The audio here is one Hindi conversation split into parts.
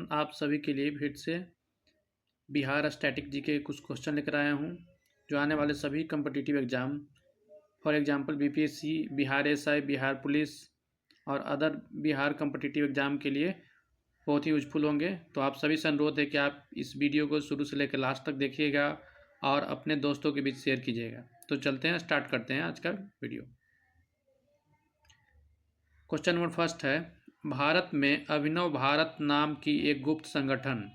एवरीवन, आप सभी के लिए फिर से बिहार स्टैटिक जी के कुछ क्वेश्चन लेकर आया हूँ जो आने वाले सभी competitive exam for example BPSC, Bihar SI, Bihar police और अदर बिहार कम्पिटिटिव एग्ज़ाम के लिए बहुत ही यूजफुल होंगे। तो आप सभी से अनुरोध है कि आप इस वीडियो को शुरू से लेकर लास्ट तक देखिएगा और अपने दोस्तों के बीच शेयर कीजिएगा। तो चलते हैं, स्टार्ट करते हैं आज का वीडियो। क्वेश्चन नंबर फर्स्ट है, भारत में अभिनव भारत नाम की एक गुप्त संगठन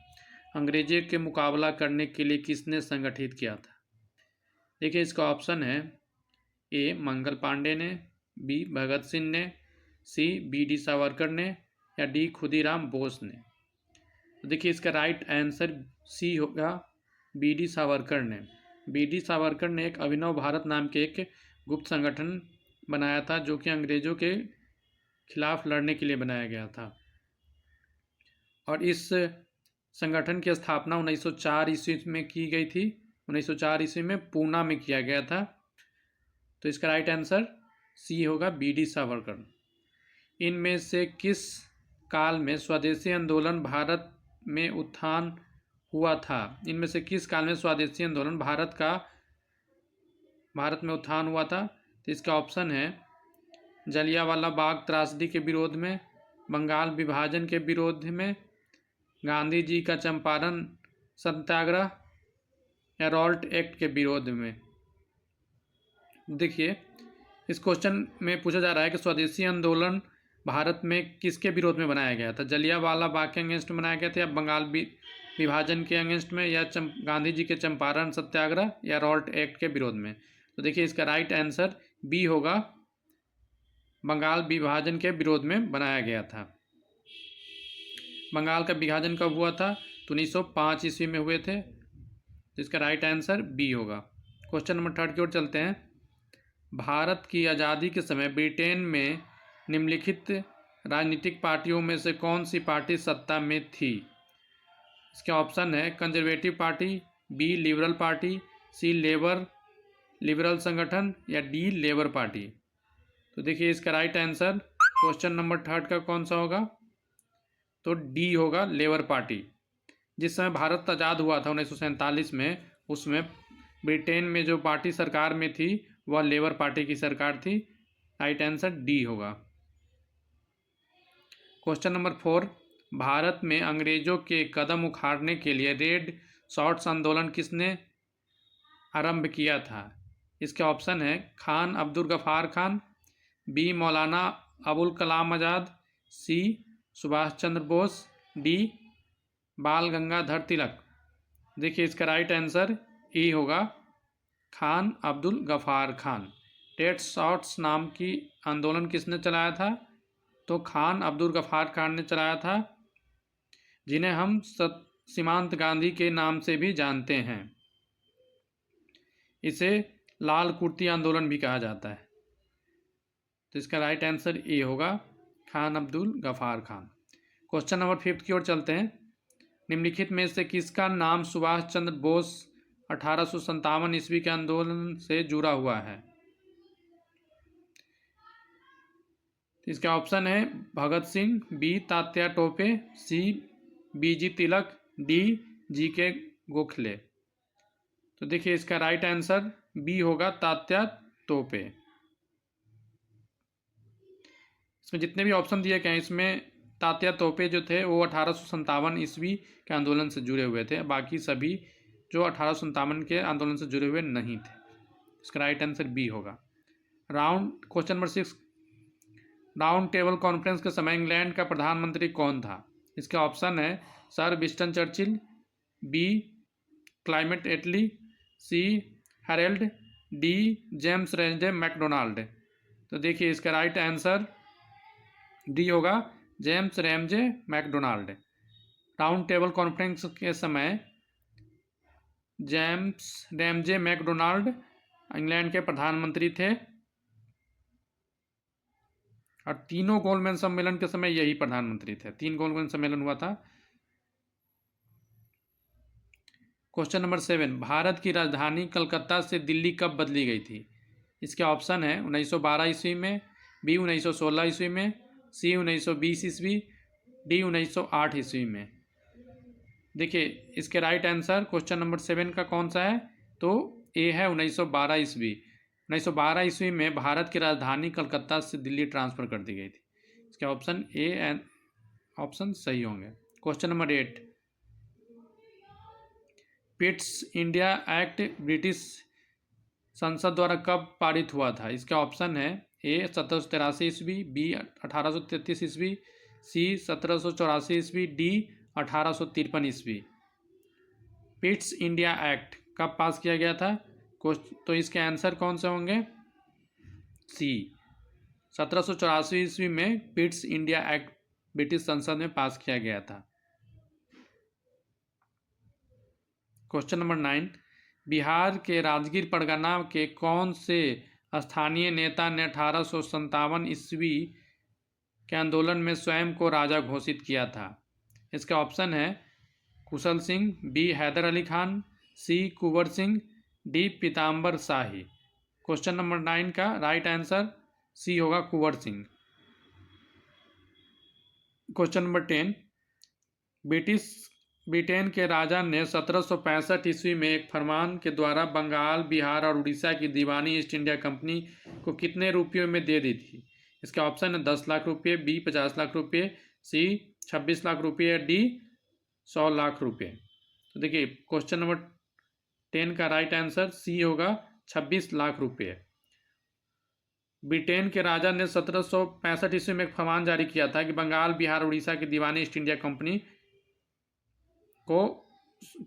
अंग्रेजी के मुकाबला करने के लिए किसने संगठित किया था? देखिए, इसका ऑप्शन है ए मंगल पांडे ने, बी भगत सिंह ने, सी बी.डी. सावरकर ने या डी खुदीराम बोस ने। तो देखिए, इसका राइट आंसर सी होगा, बी.डी. सावरकर ने। बी.डी. सावरकर ने एक अभिनव भारत नाम के एक गुप्त संगठन बनाया था जो कि अंग्रेजों के खिलाफ लड़ने के लिए बनाया गया था और इस संगठन की स्थापना 1904 ईस्वी में की गई थी। 1904 ईस्वी में पूना में किया गया था। तो इसका राइट आंसर सी होगा, बी.डी. सावरकर। इनमें से किस काल में स्वदेशी आंदोलन भारत में उत्थान हुआ था? इनमें से किस काल में स्वदेशी आंदोलन भारत में उत्थान हुआ था? तो इसका ऑप्शन है जलियांवाला बाग त्रासदी के विरोध में, बंगाल विभाजन के विरोध में, गांधी जी का चंपारण सत्याग्रह या रॉल्ट एक्ट के विरोध में। देखिए, इस क्वेश्चन में पूछा जा रहा है कि स्वदेशी आंदोलन भारत में किसके विरोध में बनाया गया था? जलियांवाला बाग के अगेंस्ट में बनाया गया था या बंगाल विभाजन के अगेंस्ट में या गांधी जी के चंपारण सत्याग्रह या रॉल्ट एक्ट के विरोध में? तो देखिए, इसका राइट आंसर बी होगा, बंगाल विभाजन के विरोध में बनाया गया था। बंगाल का विभाजन कब हुआ था? तो 1905 ईस्वी में हुए थे। तो इसका राइट आंसर बी होगा। क्वेश्चन नंबर थर्ड की ओर चलते हैं। भारत की आज़ादी के समय ब्रिटेन में निम्नलिखित राजनीतिक पार्टियों में से कौन सी पार्टी सत्ता में थी? इसके ऑप्शन है conservative party, B liberal party, C liberal संगठन या डी लेबर पार्टी। तो देखिए, इसका right answer question number third का कौन सा होगा? तो डी होगा, लेबर पार्टी। जिस समय भारत आज़ाद हुआ था 1947 में, उसमें ब्रिटेन में जो पार्टी सरकार में थी वह लेबर पार्टी की सरकार थी। राइट आंसर डी होगा। क्वेश्चन नंबर 4, भारत में अंग्रेजों के कदम उखाड़ने के लिए रेड शॉर्ट्स आंदोलन किसने आरंभ किया था? इसके ऑप्शन है खान अब्दुल गफ्फार खान, बी मौलाना अबुल कलाम आज़ाद, सी सुभाष चंद्र बोस, डी बाल गंगाधर तिलक। देखिए, इसका राइट आंसर ई होगा, खान अब्दुल गफ्फार खान। रेड शॉर्ट्स नाम की आंदोलन किसने चलाया था? तो खान अब्दुल गफ्फार खान ने चलाया था, जिन्हें हम सीमांत गांधी के नाम से भी जानते हैं। इसे लाल कुर्ती आंदोलन भी कहा जाता है। तो इसका राइट आंसर ए होगा, खान अब्दुल गफ्फार खान। क्वेश्चन नंबर 5 की ओर चलते हैं। निम्नलिखित में से किसका नाम सुभाष चंद्र बोस 1857 ईस्वी के आंदोलन से जुड़ा हुआ है? इसका ऑप्शन है भगत सिंह, बी तात्या टोपे, सी बी.जी. तिलक, डी जी.के. गोखले। तो देखिए, इसका राइट आंसर बी होगा, तात्या टोपे। इसमें जितने भी ऑप्शन दिए गए हैं, इसमें तात्या टोपे जो थे वो 1857 ईस्वी के आंदोलन से जुड़े हुए थे। बाकी सभी जो 1857 के आंदोलन से जुड़े हुए नहीं थे। इसका राइट आंसर बी होगा। Question number 6, round table conference के समय इंग्लैंड का प्रधानमंत्री कौन था? इसके ऑप्शन है Sir Winston Churchill, B Clement Attlee, C Harold, D James Ramsay MacDonald. तो देखिए, इसका राइट आंसर डी होगा, James Ramsay MacDonald. Round table conference के समय जेम्स रेमजे मैकडोनाल्ड इंग्लैंड के प्रधानमंत्री थे और तीनों गोलमेज सम्मेलन के समय यही प्रधानमंत्री थे। 3 गोलमेज सम्मेलन हुआ था। क्वेश्चन नंबर 7, भारत की राजधानी कलकत्ता से दिल्ली कब बदली गई थी? इसके ऑप्शन है 1912 ईस्वी में, बी 1916 ईस्वी में, सी 1920 ईस्वी, डी 1908 ईस्वी में। देखिए इसके राइट आंसर क्वेश्चन नंबर 7 का कौन सा है, तो ए है 1912 ईस्वी। 1912 ईस्वी में भारत की राजधानी कलकत्ता से दिल्ली ट्रांसफर कर दी गई थी। इसके ऑप्शन ए एंड ऑप्शन सही होंगे। Question number 8, Pitt's India act British संसद द्वारा कब पारित हुआ था। इसका ऑप्शन है ए 1783 ईस्वी, बी 1833 ईस्वी, सी 1784 ईस्वी, डी 1853 ईस्वी। पिट्स इंडिया एक्ट कब पास किया गया था, तो इसके आंसर कौन से होंगे, सी 1784 ईस्वी में पिट्स इंडिया एक्ट ब्रिटिश संसद में पास किया गया था। क्वेश्चन नंबर 9, बिहार के राजगीर परगना के कौन से स्थानीय नेता ने 1857 ईस्वी के आंदोलन में स्वयं को राजा घोषित किया था। इसका ऑप्शन है कुशल सिंह, बी हैदर अली खान, सी कुंवर सिंह, डी पीताम्बर शाही। क्वेश्चन नंबर 9 का राइट आंसर सी होगा Kunwar Singh. Question number 10, Britain के राजा ने 1765 ईस्वी में एक फरमान के द्वारा बंगाल, बिहार और उड़ीसा की दीवानी ईस्ट इंडिया कंपनी को कितने रुपयों में दे दी थी। इसका ऑप्शन है 10 लाख रुपये, बी 50 लाख रुपये, सी 26 लाख रुपये, डी 100 लाख रुपये। तो देखिए क्वेश्चन नंबर 10 का राइट आंसर सी होगा 26 लाख रुपये। ब्रिटेन के राजा ने 1765 ईस्वी में एक फरमान जारी किया था कि बंगाल, बिहार, उड़ीसा की दीवानी ईस्ट इंडिया कंपनी को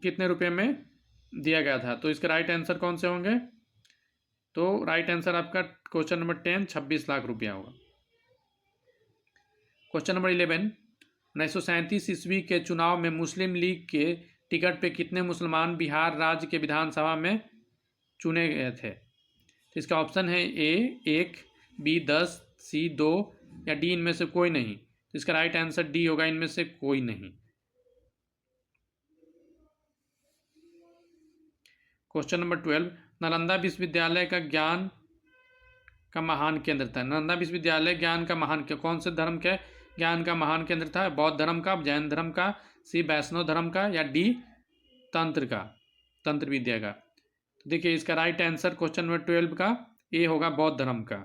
कितने रुपए में दिया गया था। तो इसके राइट आंसर कौन से होंगे, तो राइट आंसर आपका क्वेश्चन नंबर 10 26 लाख रुपया होगा। क्वेश्चन नंबर 11, 1937 ईस्वी के चुनाव में मुस्लिम लीग के टिकट पे कितने मुसलमान बिहार राज्य के विधानसभा में चुने गए थे। तो इसका ऑप्शन है ए 1, बी 10, सी 2 या डी इनमें से कोई नहीं। तो इसका राइट आंसर डी होगा इनमें से कोई नहीं। क्वेश्चन नंबर 12, नालंदा विश्वविद्यालय का ज्ञान का महान केंद्र था। नालंदा विश्वविद्यालय ज्ञान का महान कौन से धर्म के ज्ञान का महान केंद्र था, बौद्ध धर्म का, जैन धर्म का, सी वैष्णव धर्म का या डी तंत्र का, तंत्र विद्या का। तो देखिए इसका राइट आंसर क्वेश्चन नंबर 12 का ए होगा बौद्ध धर्म का।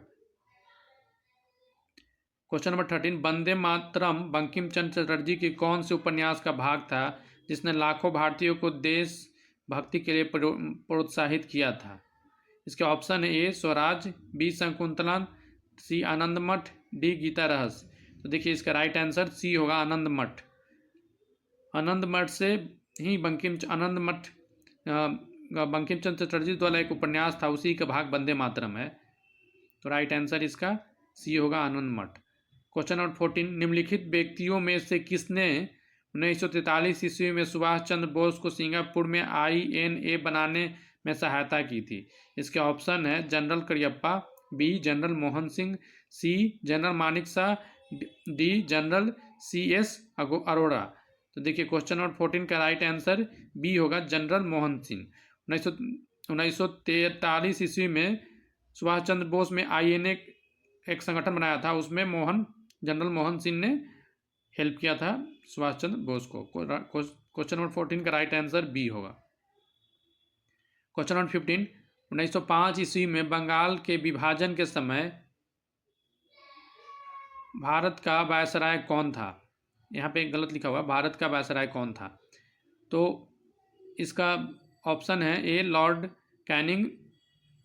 क्वेश्चन नंबर 13, वंदे मातरम बंकिम चंद्र चटर्जी के कौन से उपन्यास का भाग था जिसने लाखों भारतीयों को देश भक्ति के लिए प्रोत्साहित किया था। इसके ऑप्शन है ए स्वराज, बी शकुंतला, सी आनंद मठ, डी गीता रहस्य। तो देखिए इसका राइट आंसर सी होगा आनंद मठ। आनंद मठ से ही बंकिम चंद्र चटर्जी द्वारा एक उपन्यास था, उसी का भाग वंदे मातरम है। तो राइट आंसर इसका सी होगा आनंद मठ। क्वेश्चन नंबर 14, निम्नलिखित व्यक्तियों में से किसने 1943 ईस्वी में सुभाष चंद्र बोस को सिंगापुर में INA बनाने में सहायता की थी। इसके ऑप्शन है general Cariappa, B general Mohan Singh, C general Manek Shaw, D general CS Arora. तो देखिए क्वेश्चन नंबर 14 का राइट आंसर बी होगा जनरल मोहन सिंह। 1943 ईस्वी में सुभाष चंद्र बोस में INA एक संगठन बनाया था, उसमें जनरल मोहन सिंह ने हेल्प किया था सुभाष चंद्र बोस को। क्वेश्चन नंबर 14 का राइट आंसर बी होगा। क्वेश्चन नंबर 15, 1905 ईस्वी में बंगाल के विभाजन के समय भारत का वायसराय कौन था। यहाँ पे गलत लिखा हुआ, भारत का वायसराय कौन था। तो इसका ऑप्शन है A Lord Canning,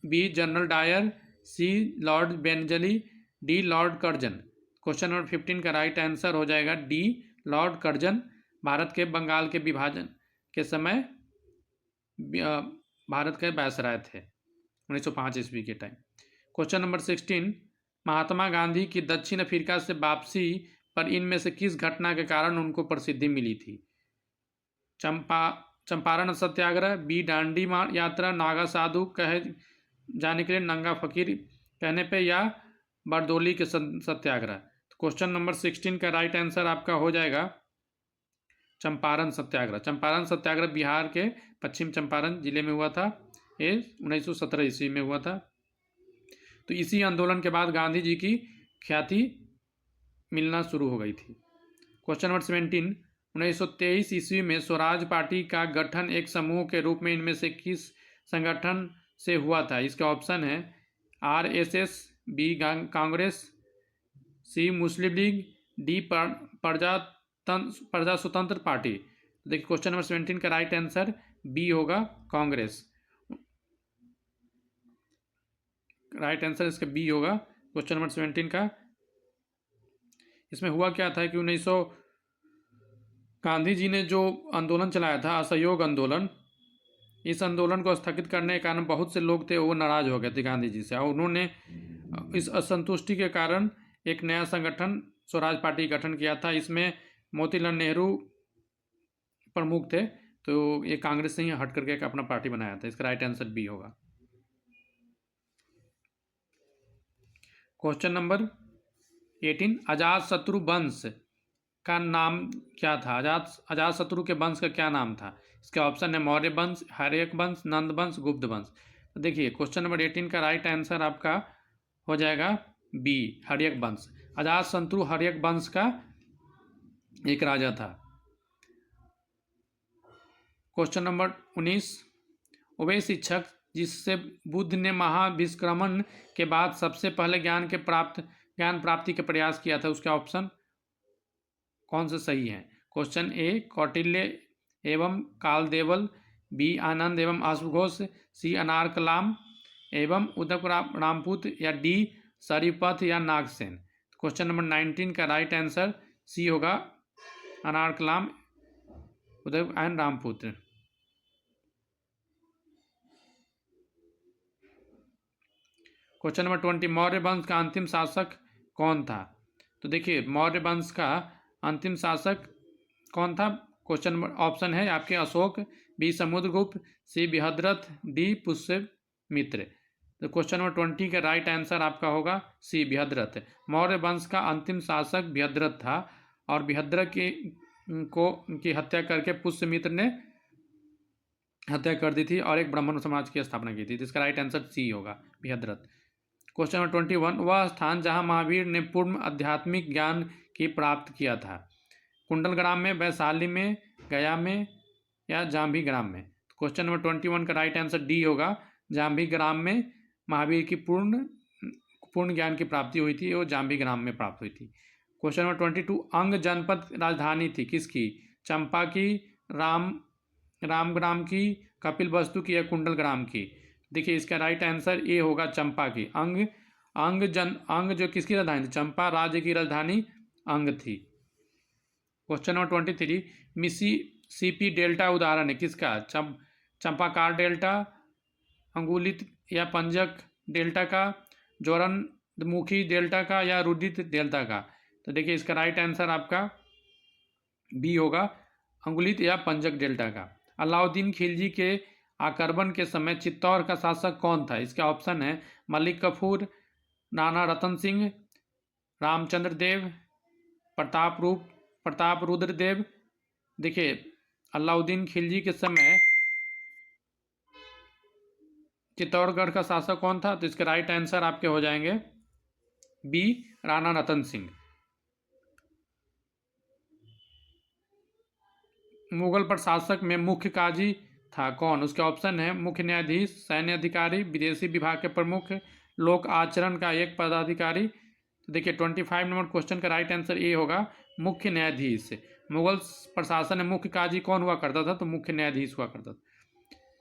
B General Dyer, C Lord बेंजली, D Lord Curzon. Question number 15 का राइट आंसर हो जाएगा डी लॉर्ड कर्जन। भारत के बंगाल के विभाजन के समय भारत के वायसराय थे 1905 ईस्वी के time. Question number 16, Mahatma Gandhi की दक्षिण अफ्रीका से वापसी पर इनमें से किस घटना के कारण उनको प्रसिद्धि मिली थी। चंपारण सत्याग्रह, बी डांडी यात्रा, नागा साधु कहे जाने के लिए नंगा फकीर कहने पे, या बारदोली के सत्याग्रह। क्वेश्चन नंबर 16 का राइट आंसर आपका हो जाएगा चंपारण सत्याग्रह। चंपारण सत्याग्रह बिहार के पश्चिम चंपारण जिले में हुआ था, ये 1917 ईस्वी में हुआ था। तो इसी आंदोलन के बाद गांधी जी की ख्याति मिलना शुरू हो गई थी। क्वेश्चन नंबर 17, 1923 ईस्वी में स्वराज पार्टी का गठन एक समूह के रूप में इनमें से किस संगठन से हुआ था? इसके ऑप्शन है आरएसएस, बी कांग्रेस, सी मुस्लिम लीग, डी प्रजा स्वतंत्र पार्टी। देखिए क्वेश्चन नंबर 17 का राइट आंसर बी होगा, कांग्रेस। राइट आंसर इसका बी होगा क्वेश्चन नंबर 17 का। इसमें हुआ क्या था कि 1900 गांधी जी ने जो आंदोलन चलाया था, असहयोग आंदोलन, इस आंदोलन को स्थगित करने के कारण बहुत से लोग थे वो नाराज हो गए थे गांधी जी से, और उन्होंने इस असंतुष्टि के कारण एक नया संगठन स्वराज पार्टी गठन किया था। इसमें मोतीलाल नेहरू प्रमुख थे, तो ये कांग्रेस से ही हट करके एक अपना पार्टी बनाया था। इसका राइट आंसर बी होगा। क्वेश्चन नंबर 18, अजातशत्रु वंश का नाम क्या था? अजातशत्रु के वंश का क्या नाम था? इसके ऑप्शन है मौर्य वंश, हर्यक वंश, नंद वंश, गुप्त वंश। तो देखिए क्वेश्चन नंबर 18 का राइट आंसर आपका हो जाएगा बी, हर्यक वंश। अजातशत्रु हर्यक वंश का एक राजा था। क्वेश्चन नंबर 19, वे शिक्षक जिससे बुद्ध ने महाविष्क्रमण के बाद सबसे पहले ज्ञान प्राप्ति के प्रयास किया था, उसका ऑप्शन कौन सा सही है? क्वेश्चन ए कौटिल्य एवं कालदेवल, बी आनंद एवं अश्वघोष, सी अनार कलाम एवं उदक रामपूत, या डी सरीपथ या नागसेन। क्वेश्चन नंबर 19 का राइट आंसर सी होगा, अनार कलाम, उदक एंड रामपुत्र। क्वेश्चन नंबर 20, मौर्य वंश का अंतिम शासक कौन था? तो देखिए मौर्य वंश का अंतिम शासक कौन था? क्वेश्चन नंबर ऑप्शन है आपके अशोक, बी समुद्रगुप्त, सी बृहद्रथ, डी पुष्यमित्र। तो क्वेश्चन नंबर 20 का राइट आंसर आपका होगा सी बृहद्रथ। मौर्य वंश का अंतिम शासक बृहद्रथ था, और बृहद्रथ की हत्या करके पुष्यमित्र ने हत्या कर दी थी और एक ब्राह्मण समाज की स्थापना की थी। तो इसका राइट आंसर सी होगा, बृहद्रथ। क्वेश्चन नंबर 21, वह स्थान जहां महावीर ने पूर्ण आध्यात्मिक ज्ञान की प्राप्त किया था, कुंडलग्राम में, वैशाली में, गया में, या जाम्भी ग्राम में? क्वेश्चन नंबर 21 का राइट आंसर डी होगा, जाम्भी ग्राम में महावीर की पूर्ण ज्ञान की प्राप्ति हुई थी, वो जाम्भी ग्राम में प्राप्त हुई थी। क्वेश्चन नंबर 22, अंग जनपद राजधानी थी किसकी? चंपा की, रामग्राम की, कपिलवस्तु की, या कुंडलग्राम की? देखिए इसका राइट आंसर ए होगा, चंपा की। अंग जो किसकी राजधानी थी? चंपा राज्य की राजधानी अंग थी। क्वेश्चन नंबर 23, मिसिसिपी डेल्टा उदाहरण है किसका? चंपाकार डेल्टा, अंगुलित या पंजक डेल्टा का, ज्वरनमुखी डेल्टा का, या रुदित डेल्टा का? तो देखिए इसका राइट आंसर आपका बी होगा, अंगुलित या पंजक डेल्टा का। अलाउद्दीन खिलजी के आक्रमण के समय चित्तौड़ का शासक कौन था? इसका ऑप्शन है मलिक कफूर, नाना रतन सिंह, रामचंद्र देव, प्रताप रुद्र देव। देखिए अलाउद्दीन खिलजी के समय चित्तौड़गढ़ का शासक कौन था? तो इसके राइट आंसर आपके हो जाएंगे बी, राणा रतन सिंह। मुगल प्रशासक में मुख्य काजी था कौन? उसके ऑप्शन है मुख्य न्यायाधीश, सैन्य अधिकारी, विदेशी विभाग के प्रमुख, लोक आचरण का एक पदाधिकारी। तो देखिए 25 नंबर क्वेश्चन का राइट आंसर ए होगा, मुख्य न्यायाधीश। मुगल प्रशासन में मुख्य काजी कौन हुआ करता था? तो मुख्य न्यायाधीश हुआ करता था।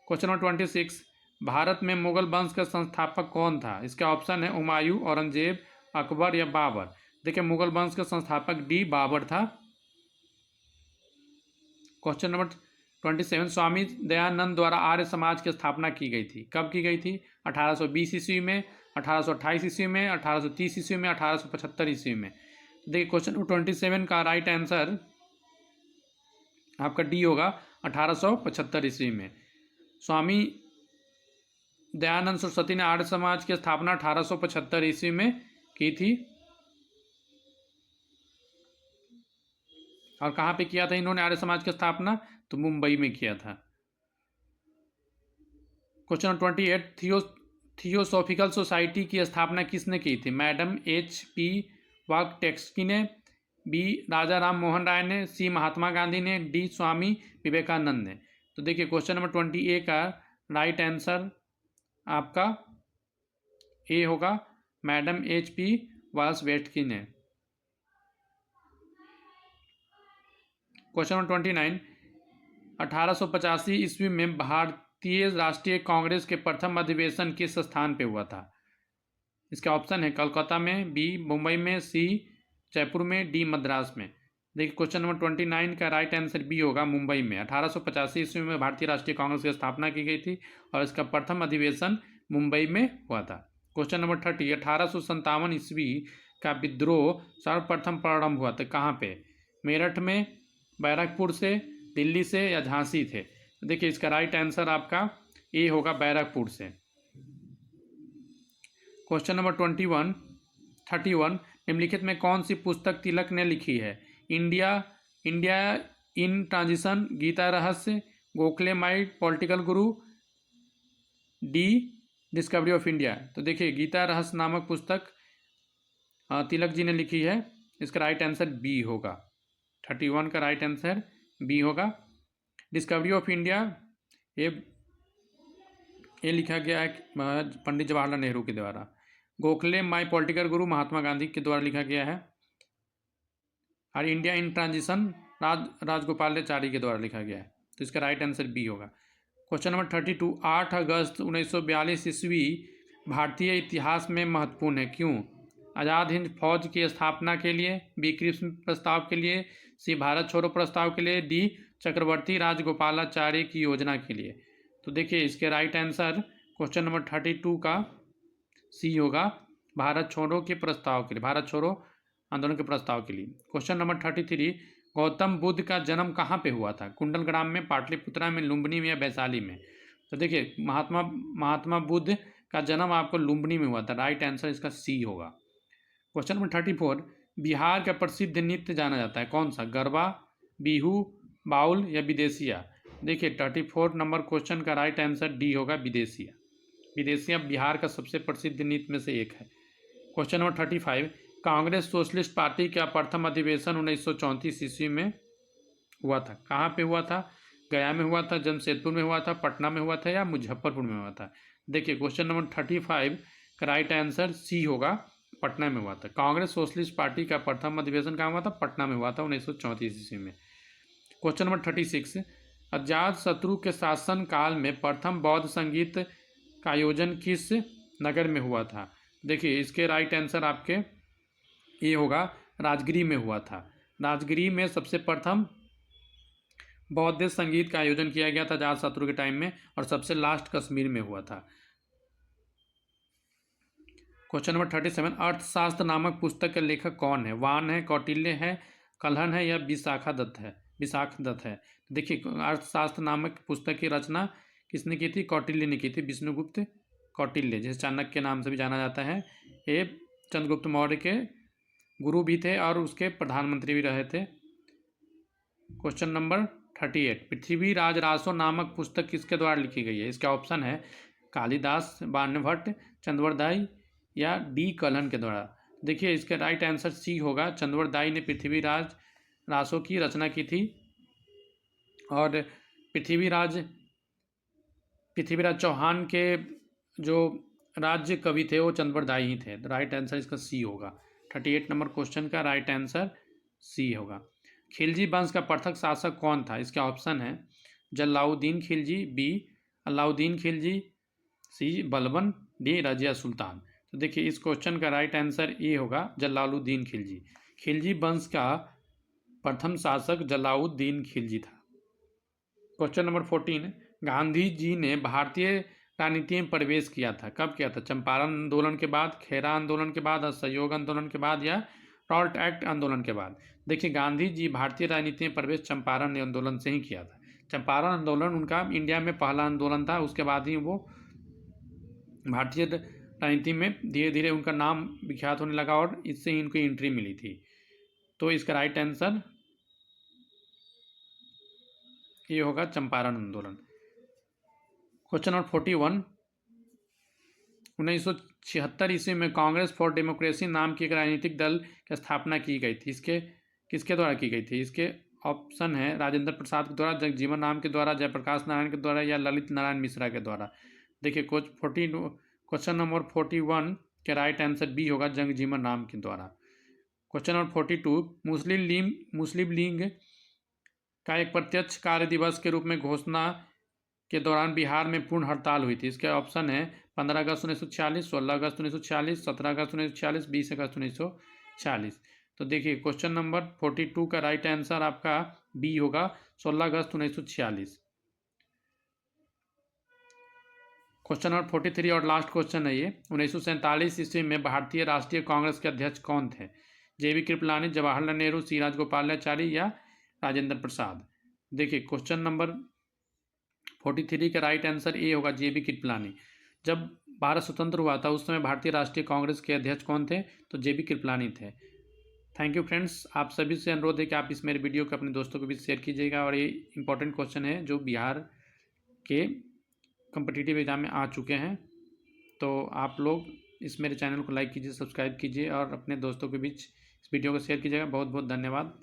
क्वेश्चन नंबर 26, भारत में मुगल वंश का संस्थापक कौन था? इसके ऑप्शन है हुमायूं, औरंगजेब, अकबर, या बाबर। देखिए मुगल वंश का संस्थापक डी, बाबर था। क्वेश्चन नंबर 27, स्वामी दयानंद द्वारा आर्य समाज की स्थापना की गई थी, कब की गई थी? 1820 ईस्वी में, 1828 ईस्वी में, 1830 ईस्वी में, 1875 ईस्वी में? देखिए क्वेश्चन नंबर 27 का राइट आंसर आपका डी होगा, 1875 ईस्वी में। स्वामी दयानंद सरस्वती ने आर्य समाज की स्थापना 1875 ईस्वी में की थी। और कहाँ पे किया था इन्होंने आर्य समाज की स्थापना? तो मुंबई में किया था। क्वेश्चन नंबर 28, थियोसॉफिकल सोसाइटी की स्थापना किसने की थी? Madam H P. वाकटेस्की ने, बी राजा राम मोहन राय ने, सी महात्मा गांधी ने, डी स्वामी विवेकानंद ने। तो देखिए क्वेश्चन नंबर 20A का राइट आंसर आपका ए होगा, मैडम HP वाल्सवेटकी ने। क्वेश्चन नंबर 29, 1885 ईस्वी में भारतीय राष्ट्रीय कांग्रेस के प्रथम अधिवेशन किस स्थान पे हुआ था? इसका ऑप्शन है कोलकाता में, बी मुंबई में, सी जयपुर में, डी मद्रास में। देखिए क्वेश्चन नंबर 29 का राइट आंसर बी होगा, मुंबई में। 1885 ईस्वी में भारतीय राष्ट्रीय कांग्रेस की स्थापना की गई थी और इसका प्रथम अधिवेशन मुंबई में हुआ था। क्वेश्चन नंबर 30, 1857 ईस्वी का विद्रोह सर्वप्रथम प्रारंभ हुआ था कहाँ पे? मेरठ में, बैरकपुर से, दिल्ली से या झांसी थे? देखिए इसका राइट आंसर आपका ए होगा, बैरकपुर से। क्वेश्चन नंबर 31 निम्नलिखित में कौन सी पुस्तक तिलक ने लिखी है? इंडिया इन ट्रांजिशन, गीता रहस्य, Gokhale my political Guru, D discovery of India. तो देखिए गीता रहस्य नामक पुस्तक तिलक जी ने लिखी है, इसका राइट आंसर बी होगा। 31 का राइट आंसर बी होगा। डिस्कवरी ऑफ इंडिया ये लिखा गया है पंडित जवाहरलाल नेहरू के द्वारा। गोखले माई पॉलिटिकल गुरु महात्मा गांधी के द्वारा लिखा गया है। और इंडिया इन ट्रांजिशन राजगोपालाचारी के द्वारा लिखा गया है। तो इसका राइट आंसर बी होगा। क्वेश्चन नंबर 32, 8 अगस्त 1942 ईस्वी भारतीय इतिहास में महत्वपूर्ण है, क्यों? आज़ाद हिंद फौज की स्थापना के लिए, बी कृष्ण प्रस्ताव के लिए, सी भारत छोड़ो प्रस्ताव के लिए, डी चक्रवर्ती राजगोपालाचारी की योजना के लिए। तो देखिए इसके राइट आंसर क्वेश्चन नंबर 32 का सी होगा, भारत छोड़ो के प्रस्ताव के लिए, भारत छोड़ो आंदोलन के प्रस्ताव के लिए। क्वेश्चन नंबर 33, गौतम बुद्ध का जन्म कहाँ पे हुआ था? कुंडलग्राम में, पाटलिपुत्रा में, लुम्बिनी में या वैशाली में? तो देखिए महात्मा बुद्ध का जन्म आपको लुम्बिनी में हुआ था, राइट आंसर इसका सी होगा। क्वेश्चन नंबर 34, बिहार का प्रसिद्ध नृत्य जाना जाता है कौन सा? गरबा, बिहू, बाउल या विदेशिया? देखिए 34 नंबर क्वेश्चन का राइट आंसर डी होगा, विदेशिया। विदेशिया बिहार का सबसे प्रसिद्ध नृत्य में से एक है। Question number 35, Congress socialist party का प्रथम अधिवेशन 1934 ईस्वी में हुआ था, कहाँ पे हुआ था? गया में हुआ था, जमशेदपुर में हुआ था, पटना में हुआ था या मुजफ्फरपुर में हुआ था? देखिए क्वेश्चन नंबर 35 का राइट आंसर सी होगा, पटना में हुआ था। कांग्रेस सोशलिस्ट पार्टी का प्रथम अधिवेशन कहाँ हुआ था? पटना में हुआ था 1934 ईस्वी में। क्वेश्चन नंबर 36, अजात शत्रु के शासन काल में प्रथम बौद्ध संगीत का आयोजन किस नगर में हुआ था? देखिए इसके राइट आंसर आपके ये होगा, राजगिरी में हुआ था। राजगिरी में सबसे प्रथम बौद्ध संगीत का आयोजन किया गया था अजातशत्रु के टाइम में, और सबसे लास्ट कश्मीर में हुआ था। क्वेश्चन नंबर 37, अर्थशास्त्र नामक पुस्तक के लेखक कौन है? वान है, कौटिल्य है, कल्हण है या विशाखा दत्त है? देखिए अर्थशास्त्र नामक पुस्तक की रचना किसने की थी? कौटिल्य ने की थी, विष्णुगुप्त कौटिल्य, जिसे चाणक्य के नाम से भी जाना जाता है। ये चंद्रगुप्त मौर्य के गुरु भी थे और उसके प्रधानमंत्री भी रहे थे। क्वेश्चन नंबर 38, पृथ्वीराज रासो नामक पुस्तक किसके द्वारा लिखी गई है? इसका ऑप्शन है कालिदास, बाणभट्ट, चंद्रवरदाई या डी कल्हण के द्वारा। देखिए इसका राइट आंसर सी होगा, चंद्रवरदाई ने पृथ्वीराज रासो की रचना की थी, और पृथ्वीराज चौहान के जो राज्य कवि थे वो चंद्रवरदाई ही थे। राइट आंसर इसका सी होगा। 38 नंबर क्वेश्चन का राइट आंसर सी होगा। खिलजी वंश का प्रथम शासक कौन था? इसका ऑप्शन है जलालुद्दीन खिलजी, बी अलाउद्दीन खिलजी, सी बलबन, डी रजिया सुल्तान। तो देखिए इस क्वेश्चन का राइट आंसर ए होगा, जलालुद्दीन खिलजी। खिलजी वंश का प्रथम शासक जलालुद्दीन खिलजी था। क्वेश्चन नंबर 14, गांधी जी ने भारतीय राजनीति में प्रवेश किया था, कब किया था? चंपारण आंदोलन के बाद, खेरा आंदोलन के बाद, असहयोग आंदोलन के बाद या रॉल्ट एक्ट आंदोलन के बाद? देखिए गांधी जी भारतीय राजनीति में प्रवेश चंपारण आंदोलन से ही किया था। चंपारण आंदोलन उनका इंडिया में पहला आंदोलन था, उसके बाद ही वो भारतीय राजनीति में धीरे धीरे उनका नाम विख्यात होने लगा और इससे ही इनको एंट्री मिली थी। तो इसका राइट आंसर ये होगा, चंपारण आंदोलन। क्वेश्चन नंबर 41, 1976 ईस्वी में कांग्रेस फॉर डेमोक्रेसी नाम की एक राजनीतिक दल की स्थापना की गई थी, इसके किसके द्वारा की गई थी? इसके ऑप्शन है राजेंद्र प्रसाद के द्वारा, जगजीवन राम के द्वारा, जयप्रकाश नारायण के द्वारा या ललित नारायण मिश्रा के द्वारा। देखिए क्वेश्चन नंबर 41 के राइट आंसर बी होगा, जगजीवन राम के द्वारा। क्वेश्चन नंबर 42, मुस्लिम लीग का एक प्रत्यक्ष कार्य दिवस के रूप में घोषणा के दौरान बिहार में पूर्ण हड़ताल हुई थी। इसके ऑप्शन है 15 अगस्त 1946, 16 अगस्त 1946, 17 अगस्त 1946, 20 अगस्त 1946। तो देखिए क्वेश्चन नंबर 42 का राइट आंसर आपका बी होगा, 16 अगस्त 1946। क्वेश्चन नंबर 43 और लास्ट क्वेश्चन है ये। 1947 ईस्वी में भारतीय राष्ट्रीय कांग्रेस के अध्यक्ष कौन थे? JV कृपलानी, जवाहरलाल नेहरू, सी राजगोपालाचारी या राजेंद्र प्रसाद। देखिए क्वेश्चन नंबर 43 का राइट आंसर ए होगा, JV कृपलानी। जब भारत स्वतंत्र हुआ था उस समय भारतीय राष्ट्रीय कांग्रेस के अध्यक्ष कौन थे? तो JV कृपलानी थे। थैंक यू फ्रेंड्स, आप सभी से अनुरोध है कि आप इस मेरे वीडियो को अपने दोस्तों के बीच शेयर कीजिएगा। और ये इंपॉर्टेंट क्वेश्चन है जो बिहार के कॉम्पिटिटिव एग्जाम में आ चुके हैं। तो आप लोग इस मेरे चैनल को लाइक कीजिए, सब्सक्राइब कीजिए और अपने दोस्तों के बीच इस वीडियो को शेयर कीजिएगा। बहुत बहुत धन्यवाद।